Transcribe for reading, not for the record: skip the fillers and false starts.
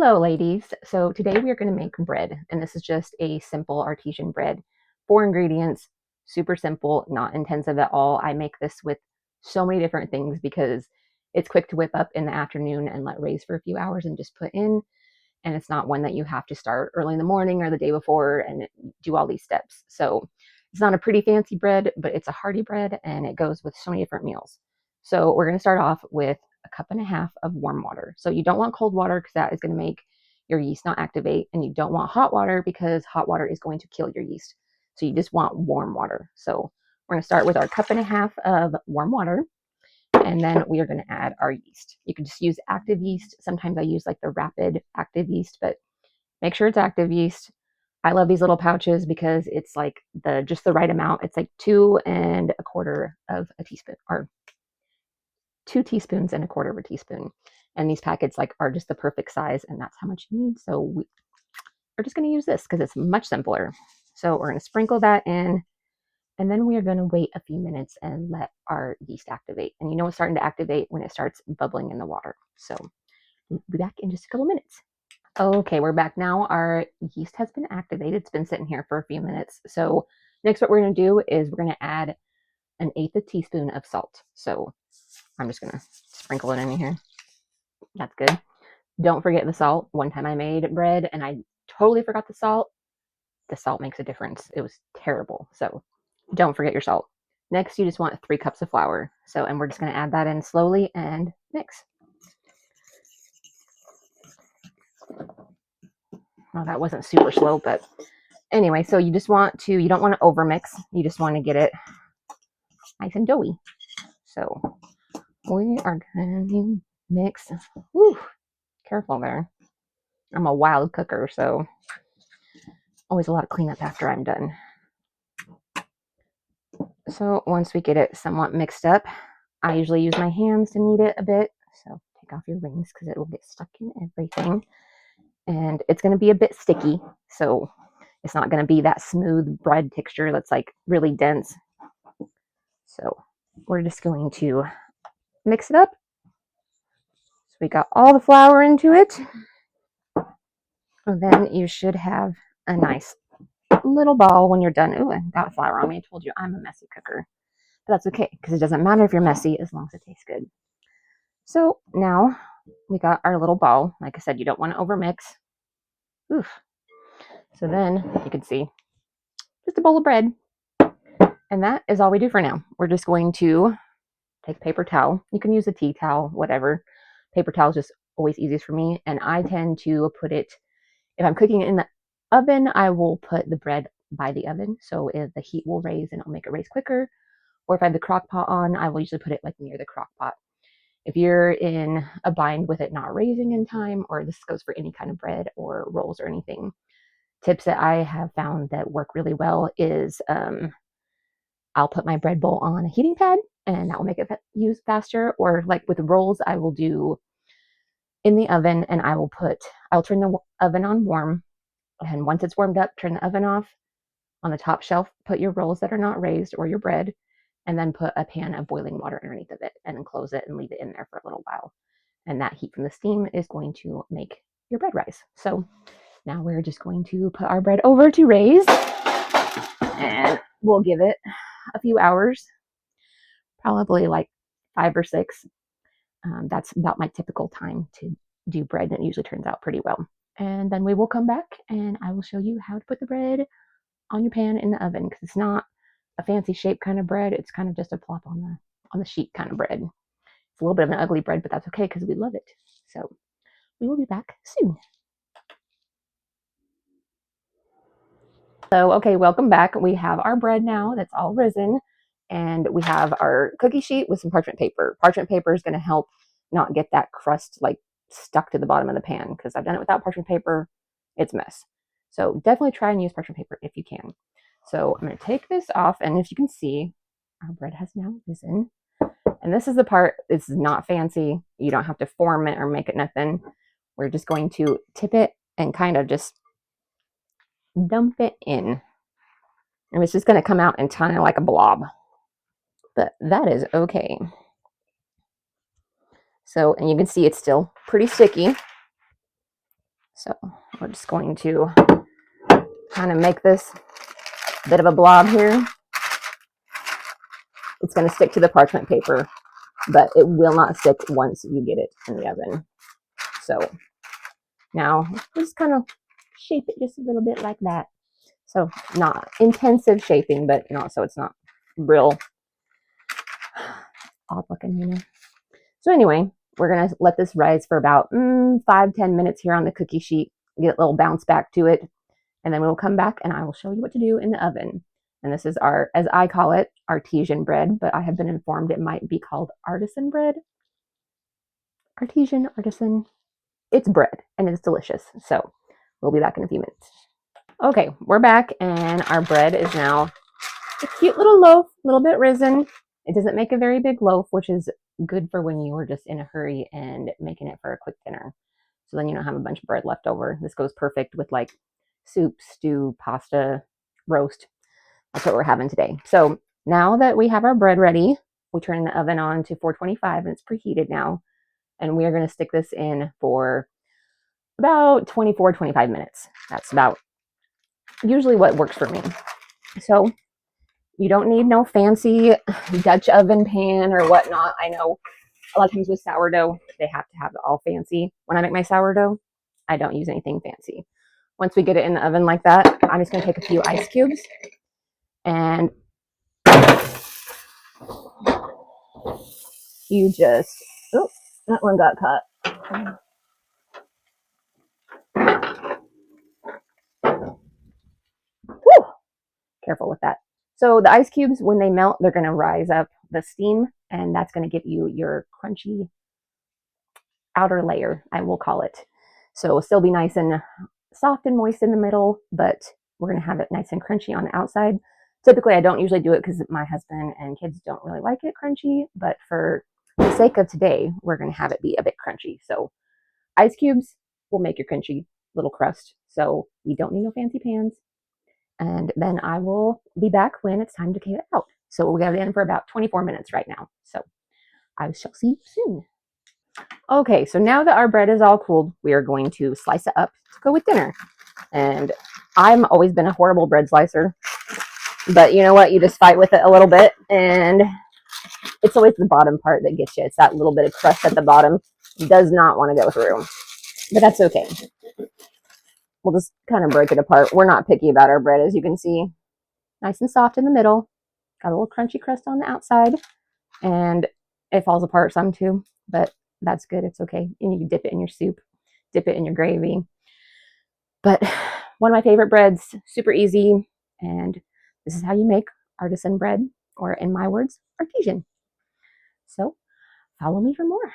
Hello, ladies. So today we are going to make bread, and this is just a simple artesian bread. 4 ingredients, super simple, not intensive at all. I make this with so many different things because it's quick to whip up in the afternoon and let raise for a few hours and just put in. And it's not one that you have to start early in the morning or the day before and do all these steps. So it's not a pretty fancy bread, but it's a hearty bread and it goes with so many different meals. So we're going to start off with a cup and a half of warm water. So you don't want cold water because that is going to make your yeast not activate, and you don't want hot water because hot water is going to kill your yeast. So you just want warm water. So we're going to start with our cup and a half of warm water, and then we are going to add our yeast. You can just use active yeast. Sometimes I use like the rapid active yeast, but make sure it's active yeast. I love these little pouches because it's like just the right amount. It's like 2 1/4 of a teaspoon, or 2 teaspoons and 1/4 of a teaspoon. And these packets are just the perfect size, and that's how much you need. So we're just going to use this because it's much simpler. So we're going to sprinkle that in, and then we are going to wait a few minutes and let our yeast activate. And you know it's starting to activate when it starts bubbling in the water. So we'll be back in just a couple minutes. Okay, we're back now. Our yeast has been activated. It's been sitting here for a few minutes. So next what we're going to do is we're going to add 1/8 teaspoon of salt. So I'm just going to sprinkle it in here. That's good. Don't forget the salt. One time I made bread and I totally forgot the salt. The salt makes a difference. It was terrible. So don't forget your salt. Next, you just want 3 cups of flour. And we're just going to add that in slowly and mix. Well, that wasn't super slow, but anyway, so you don't want to overmix. You just want to get it nice and doughy. So we are going to mix. Whew, careful there. I'm a wild cooker, so always a lot of cleanup after I'm done. So once we get it somewhat mixed up, I usually use my hands to knead it a bit. So take off your rings because it will get stuck in everything. And it's going to be a bit sticky. So it's not going to be that smooth bread texture that's like really dense. So we're just going to mix it up. So we got all the flour into it. And then you should have a nice little ball when you're done. Ooh, I got flour on me. I told you I'm a messy cooker. But that's okay because it doesn't matter if you're messy as long as it tastes good. So now we got our little ball. Like I said, you don't want to overmix. Oof. So then you can see just a bowl of bread. And that is all we do for now. We're just going to take paper towel. You can use a tea towel, whatever. Paper towel is just always easiest for me. And I tend to put it, if I'm cooking it in the oven, I will put the bread by the oven. So if the heat will raise and it'll make it raise quicker. Or if I have the crock pot on, I will usually put it like near the crock pot. If you're in a bind with it not raising in time, or this goes for any kind of bread or rolls or anything, tips that I have found that work really well is I'll put my bread bowl on a heating pad and that will make it use faster. Or like with rolls, I will do in the oven and I'll turn the oven on warm. And once it's warmed up, turn the oven off. On the top shelf, put your rolls that are not raised or your bread, and then put a pan of boiling water underneath of it and then close it and leave it in there for a little while. And that heat from the steam is going to make your bread rise. So now we're just going to put our bread over to raise, and we'll give it a few hours, probably like 5 or 6. That's about my typical time to do bread, and it usually turns out pretty well. And then we will come back and I will show you how to put the bread on your pan in the oven, because it's not a fancy shape kind of bread. It's kind of just a plop on the sheet kind of bread. It's a little bit of an ugly bread, but that's okay because we love it. So we will be back soon. So, okay, welcome back. We have our bread now that's all risen, and we have our cookie sheet with some parchment paper. Parchment paper is going to help not get that crust like stuck to the bottom of the pan, because I've done it without parchment paper. It's a mess. So definitely try and use parchment paper if you can. So I'm going to take this off, and if you can see, our bread has now risen. And this is the part, this is not fancy. You don't have to form it or make it nothing. We're just going to tip it and kind of just dump it in. And it's just going to come out and kind of like a blob. But that is okay. So, and you can see it's still pretty sticky. So we're just going to kind of make this bit of a blob here. It's going to stick to the parchment paper, but it will not stick once you get it in the oven. So now just kind of shape it just a little bit like that. So not intensive shaping, but so it's not real odd looking, So anyway, we're going to let this rise for about 5-10 minutes here on the cookie sheet, get a little bounce back to it, and then we'll come back and I will show you what to do in the oven. And this is our, as I call it, artesian bread, but I have been informed it might be called artisan bread. Artisan. It's bread and it's delicious. So we'll be back in a few minutes. Okay, we're back and our bread is now a cute little loaf, a little bit risen. It doesn't make a very big loaf, which is good for when you are just in a hurry and making it for a quick dinner. So then you don't have a bunch of bread left over. This goes perfect with like soup, stew, pasta, roast. That's what we're having today. So now that we have our bread ready, we turn the oven on to 425 and it's preheated now. And we are going to stick this in for about 24-25 minutes. That's about usually what works for me. So you don't need no fancy Dutch oven pan or whatnot. I know a lot of times with sourdough, they have to have it all fancy. When I make my sourdough, I don't use anything fancy. Once we get it in the oven like that, I'm just going to take a few ice cubes and you just, oh, that one got caught. Whew, careful with that. So the ice cubes, when they melt, they're going to rise up the steam, and that's going to give you your crunchy outer layer, I will call it. So it'll still be nice and soft and moist in the middle, but we're going to have it nice and crunchy on the outside. Typically, I don't usually do it because my husband and kids don't really like it crunchy, but for the sake of today, we're going to have it be a bit crunchy. So ice cubes will make your crunchy little crust. So you don't need no fancy pans. And then I will be back when it's time to take it out. So we got it in for about 24 minutes right now. So I shall see you soon. Okay, so now that our bread is all cooled, we are going to slice it up to go with dinner. And I've always been a horrible bread slicer, but you know what? You just fight with it a little bit, and it's always the bottom part that gets you. It's that little bit of crust at the bottom. It does not want to go through, but that's okay. We'll just kind of break it apart. We're not picky about our bread, as you can see. Nice and soft in the middle. Got a little crunchy crust on the outside, and it falls apart some too, but that's good. It's okay. And you can dip it in your soup, dip it in your gravy. But one of my favorite breads, super easy, and this is how you make artisan bread, or in my words, artesian. So follow me for more.